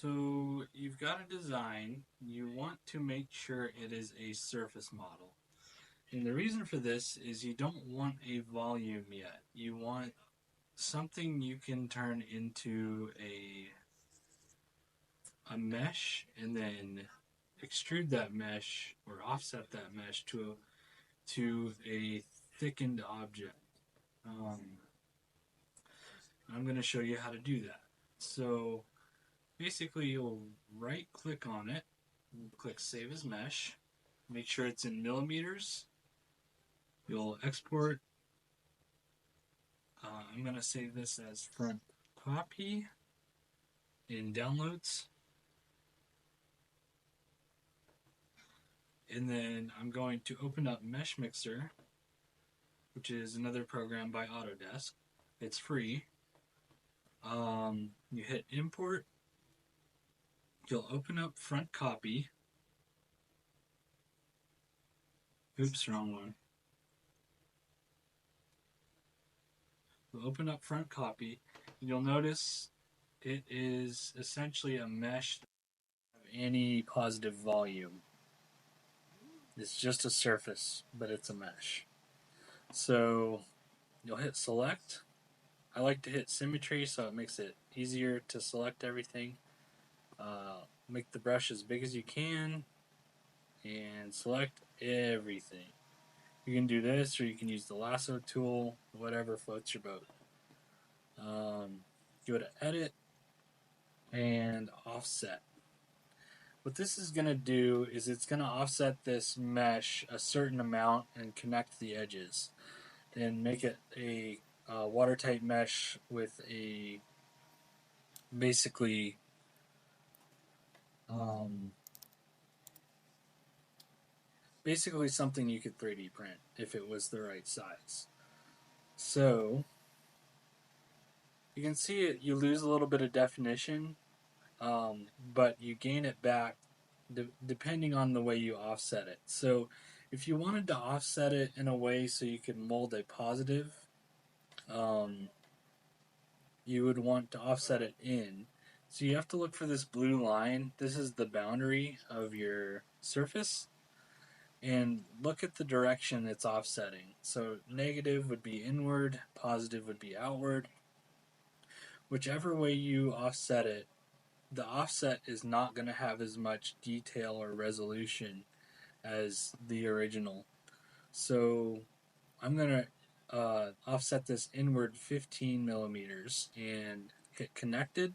So you've got a design, you want to make sure it is a surface model. And the reason for this is you don't want a volume yet. You want something you can turn into a mesh and then extrude that mesh or offset that mesh to a thickened object. Um, I'm going to show you how to do that. So basically, you'll right click on it, click Save as Mesh, make sure it's in millimeters. You'll export. I'm going to save this as front copy in downloads. And then I'm going to open up Meshmixer, which is another program by Autodesk. It's free. You hit import. You'll open up front copy. Oops, wrong one. You'll open up front copy. You'll notice it is essentially a mesh of any positive volume. It's just a surface, but it's a mesh. So you'll hit select. I like to hit symmetry so it makes it easier to select everything. Make the brush as big as you can and select everything. You can do this or you can use the lasso tool, whatever floats your boat. Go to edit and offset. What this is going to do is it's going to offset this mesh a certain amount and connect the edges and make it a watertight mesh with a basically basically something you could 3D print if it was the right size. So you can see it, you lose a little bit of definition, but you gain it back depending on the way you offset it. So if you wanted to offset it in a way so you could mold a positive, you would want to offset it in. So you have to look for this blue line. This is the boundary of your surface. And look at the direction it's offsetting. So negative would be inward, positive would be outward. Whichever way you offset it, the offset is not going to have as much detail or resolution as the original. So I'm going to offset this inward 15 millimeters and hit connected.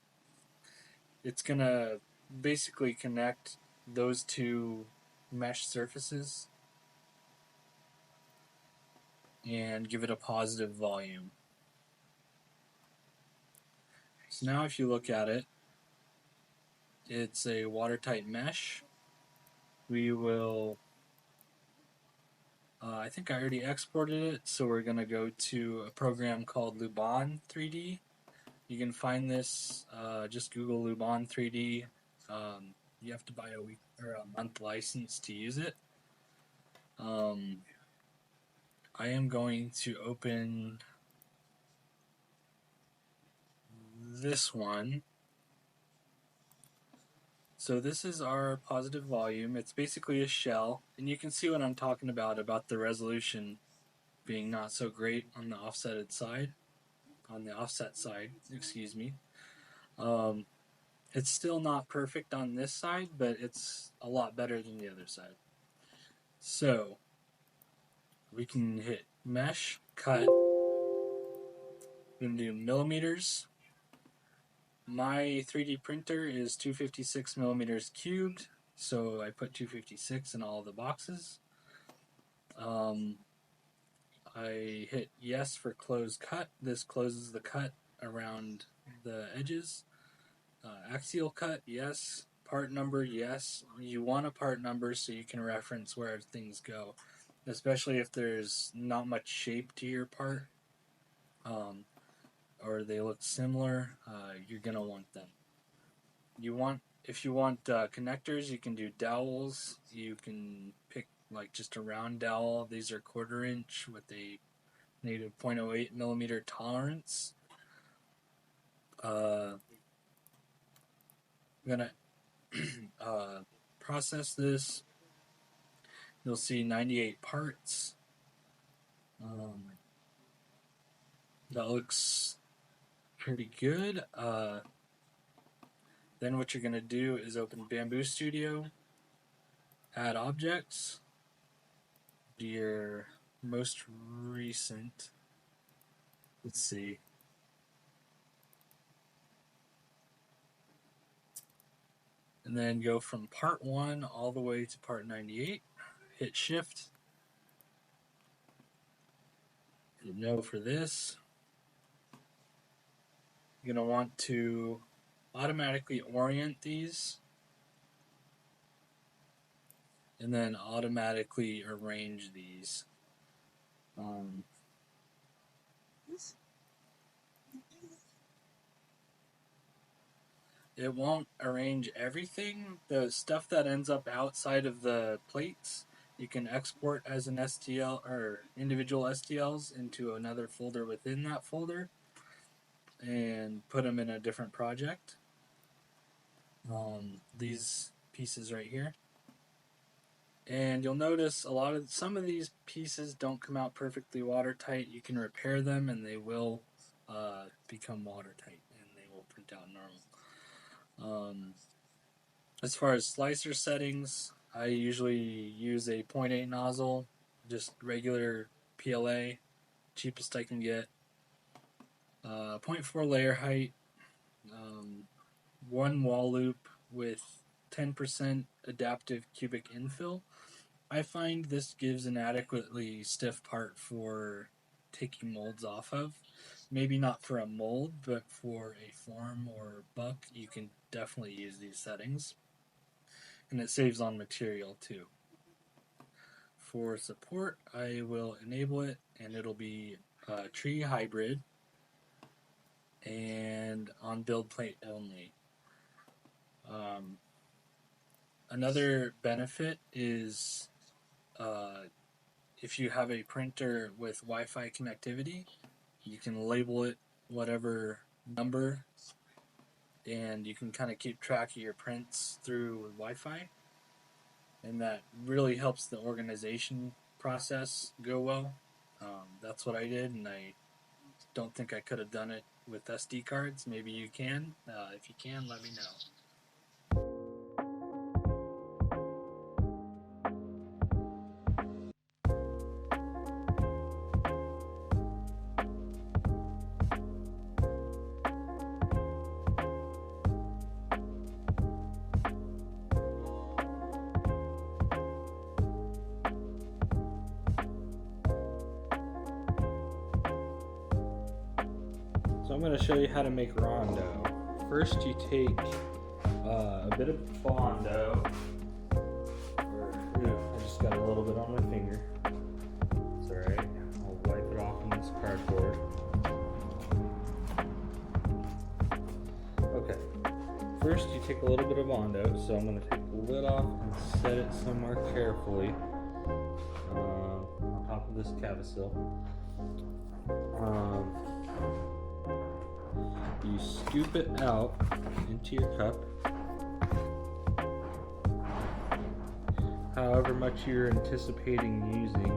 It's going to basically connect those two mesh surfaces and give it a positive volume. So now if you look at it, it's a watertight mesh. We will, I think I already exported it, so we're going to go to a program called Luban 3D. You can find this, just Google Luban 3D. You have to buy a week or a month license to use it. I am going to open this one. So this is our positive volume. It's basically a shell, and you can see what I'm talking about the resolution being not so great on the offset side, excuse me. It's still not perfect on this side, but it's a lot better than the other side. So we can hit mesh, cut. We're going to do millimeters. My 3D printer is 256 millimeters cubed, so I put 256 in all the boxes. I hit yes for close cut. This closes the cut around the edges. Axial cut, yes. Part number, yes. You want a part number so you can reference where things go, especially if there's not much shape to your part, or they look similar. You're gonna want them. If you want connectors, you can do dowels. You can pick like just a round dowel. These are 1/4 inch with a negative 0.08 millimeter tolerance. I'm gonna process this. You'll see 98 parts. That looks pretty good. Then what you're gonna do is open Bambu Studio, add objects, do your most recent. Let's see. And then go from part 1 all the way to part 98. Hit shift. Hit no for this. You're going to want to automatically orient these and then automatically arrange these. It won't arrange everything. The stuff that ends up outside of the plates, you can export as an STL or individual STLs into another folder within that folder and put them in a different project. These pieces right here. And you'll notice some of these pieces don't come out perfectly watertight. You can repair them and they will become watertight and they will print out normal. As far as slicer settings, I usually use a 0.8 nozzle, just regular PLA, cheapest I can get. 0.4 layer height, 1 wall loop with 10% adaptive cubic infill. I find this gives an adequately stiff part for taking molds off of. Maybe not for a mold, but for a form or buck, you can definitely use these settings. And it saves on material too. For support, I will enable it, and it'll be tree hybrid and on build plate only. Another benefit is if you have a printer with Wi-Fi connectivity, you can label it whatever number and you can kind of keep track of your prints through Wi-Fi, and that really helps the organization process go well. That's what I did, and I don't think I could have done it with SD cards. Maybe you can. If you can, let me know. So I'm going to show you how to make Rondo. First you take a bit of Bondo, I just got a little bit on my finger. It's alright, I'll wipe it off on this cardboard. Okay, first you take a little bit of Bondo, so I'm going to take the lid off and set it somewhere carefully on top of this cavicil. You scoop it out into your cup, however much you're anticipating using.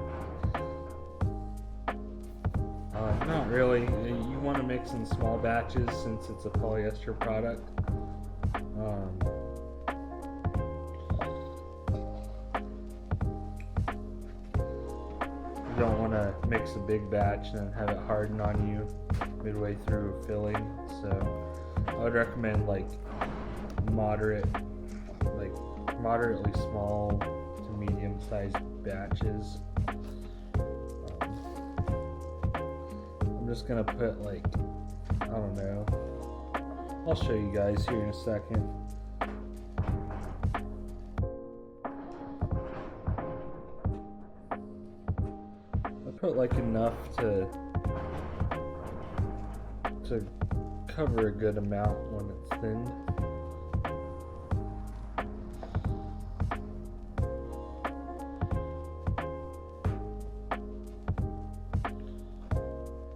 Not really. You want to mix in small batches since it's a polyester product. You don't want to mix a big batch and have it harden on you midway through filling. So I would recommend moderately small to medium sized batches. I'm just gonna put I don't know, I'll show you guys here in a second. I put enough to cover a good amount when it's thinned.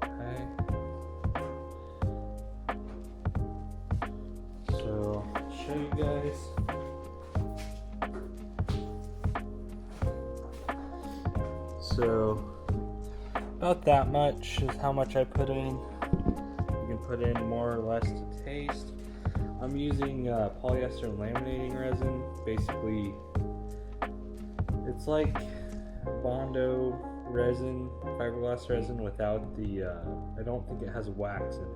Okay. So I'll show you guys. So about that much is how much I put in. You can put in more or less to taste. I'm using polyester laminating resin. Basically, it's like Bondo resin, fiberglass resin without the, I don't think it has wax in it,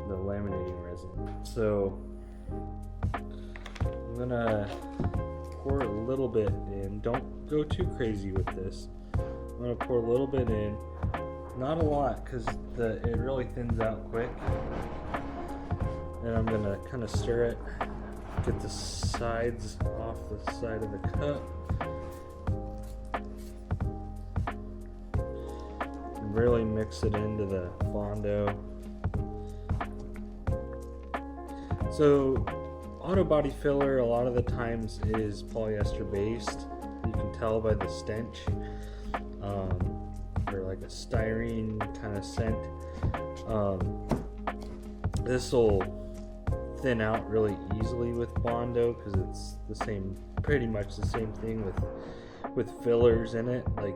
the laminating resin. So I'm gonna pour a little bit in. Don't go too crazy with this. I'm gonna pour a little bit in, not a lot, because it really thins out quick. And I'm gonna kind of stir it, get the sides off the side of the cup, and really mix it into the Bondo. So auto body filler a lot of the times is polyester based. You can tell by the stench, or like a styrene kind of scent. This will thin out really easily with Bondo because it's the same, pretty much the same thing with fillers in it, like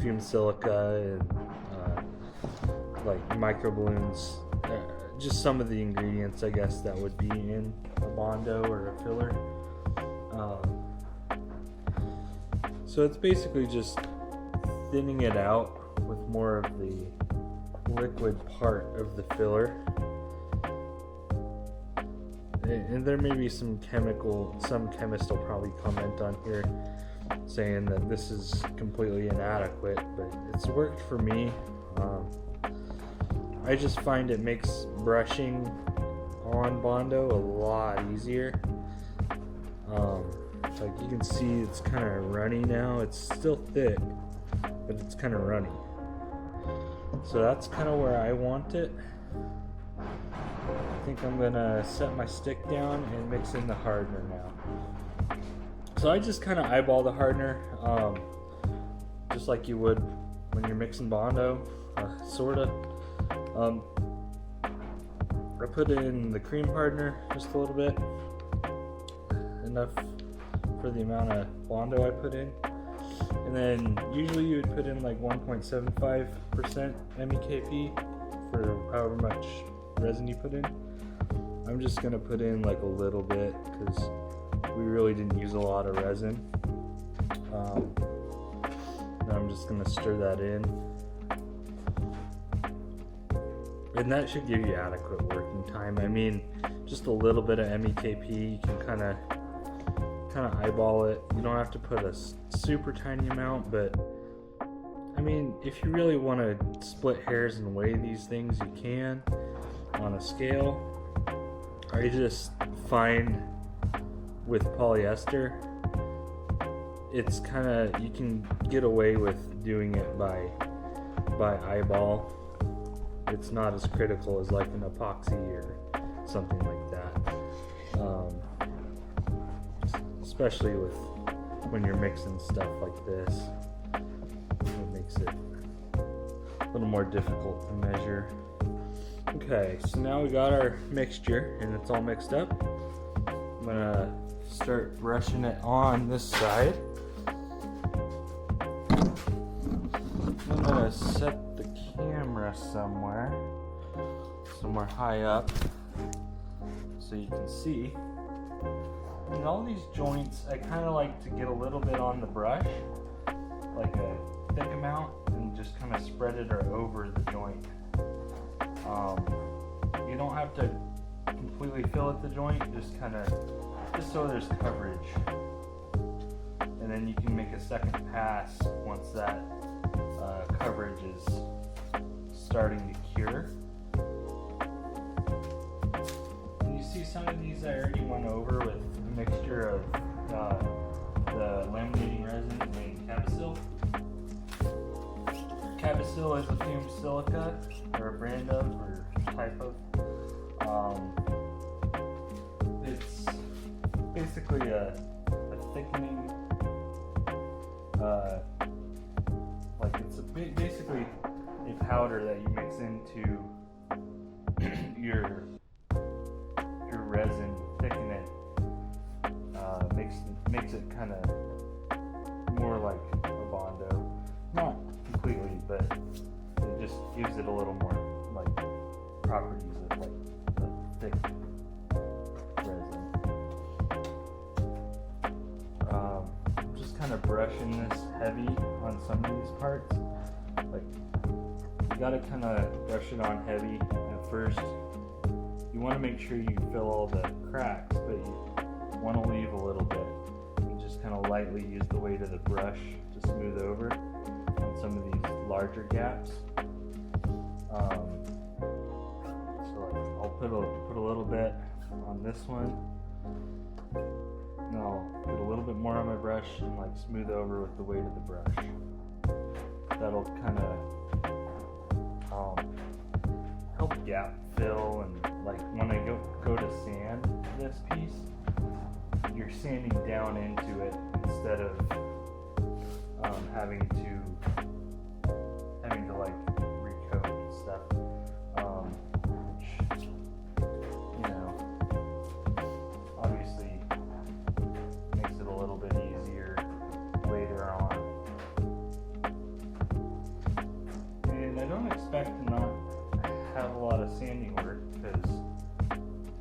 fumed silica and like microballoons. Just some of the ingredients, I guess, that would be in a Bondo or a filler. So it's basically just thinning it out with more of the liquid part of the filler. And there may be some chemist will probably comment on here saying that this is completely inadequate, but it's worked for me. I just find it makes brushing on Bondo a lot easier. Like you can see, it's kind of runny now. It's still thick, but it's kind of runny. So that's kind of where I want it. I think I'm gonna set my stick down and mix in the hardener now. So I just kind of eyeball the hardener, just like you would when you're mixing Bondo, sorta. I put in the cream hardener just a little bit, enough for the amount of Bondo I put in. And then usually you would put in like 1.75% MEKP for however much resin you put in. I'm just gonna put in like a little bit because we really didn't use a lot of resin. And I'm just gonna stir that in. And that should give you adequate working time. I mean, just a little bit of MEKP, you can kind of eyeball it. You don't have to put a super tiny amount, but I mean, if you really want to split hairs and weigh these things, you can on a scale. I just find with polyester, it's kind of, you can get away with doing it by eyeball. It's not as critical as like an epoxy or something like that. Especially with when you're mixing stuff like this, it makes it a little more difficult to measure. Okay, so now we got our mixture and it's all mixed up. I'm gonna start brushing it on this side. I'm gonna set the camera somewhere high up so you can see. In all these joints, I kind of like to get a little bit on the brush, like a thick amount, and just kind of spread it over the joint. You don't have to completely fill at the joint, just so there's coverage. And then you can make a second pass once that coverage is starting to cure. And you see some of these I already went over with a mixture of the laminating resin and Cabasil. Cabasil is a fumed silica, or a brand of, or type of. It's basically a thickening, like it's basically a powder that you mix into your resin to thicken it makes it kind of more like a Bondo. Not completely, but it just gives it a little more like properties of like a thick resin. I'm just kind of brushing this heavy on some of these parts. Like, you gotta kind of brush it on heavy at first. You want to make sure you fill all the cracks, but you want to leave a little bit. And just kind of lightly use the weight of the brush to smooth over on some of these larger gaps. So I'll put a little bit on this one. And I'll put a little bit more on my brush and like smooth over with the weight of the brush. That'll kind of help gap fill, and like when I go to sand this piece, you're sanding down into it instead of having to like recoat and stuff, which, you know, obviously makes it a little bit easier later on. And I don't expect to not have a lot of sanding work, because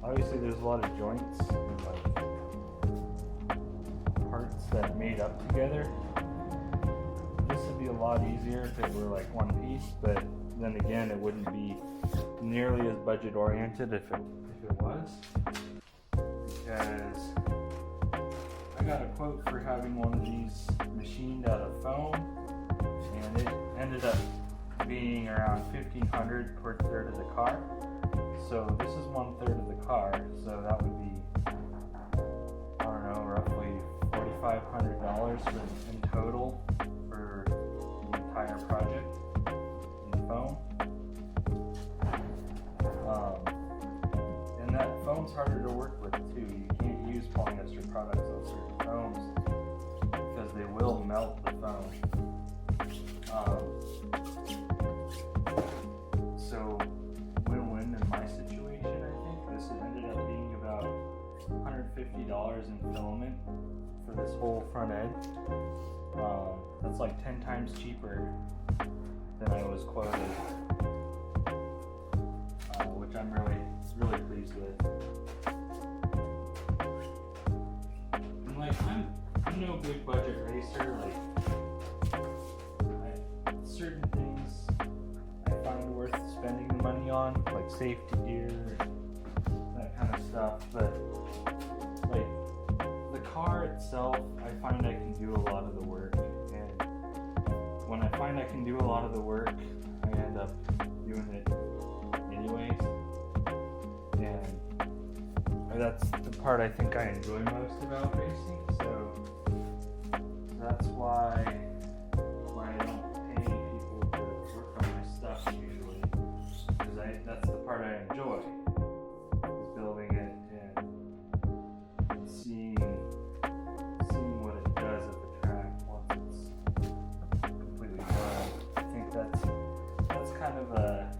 obviously there's a lot of joints and like parts that made up together. This would be a lot easier if it were like one piece, but then again it wouldn't be nearly as budget oriented if it was, because I got a quote for having one of these machined out of foam, and it ended up being around $1,500 per third of the car. So this is 1/3 of the car, so that would be, I don't know, roughly $4,500 in total for the entire project in the foam. And that foam's harder to work with too. You can't use polyester products on certain foams because they will melt the foam. So win-win in my situation, I think. This ended up being about $150 in filament for this whole front end. That's like 10 times cheaper than I was quoted, which I'm really pleased with. And like, I'm no big budget racer. Like, certain things I find worth spending the money on, like safety gear, that kind of stuff, but like the car itself, I find I can do a lot of the work, and when I find I can do a lot of the work, I end up doing it anyways, and that's the part I think I enjoy most about racing, so that's why I don't pay people to work on my stuff usually, because that's the part I enjoy, is building it and seeing what it does at the track once it's completely done. I think that's kind of a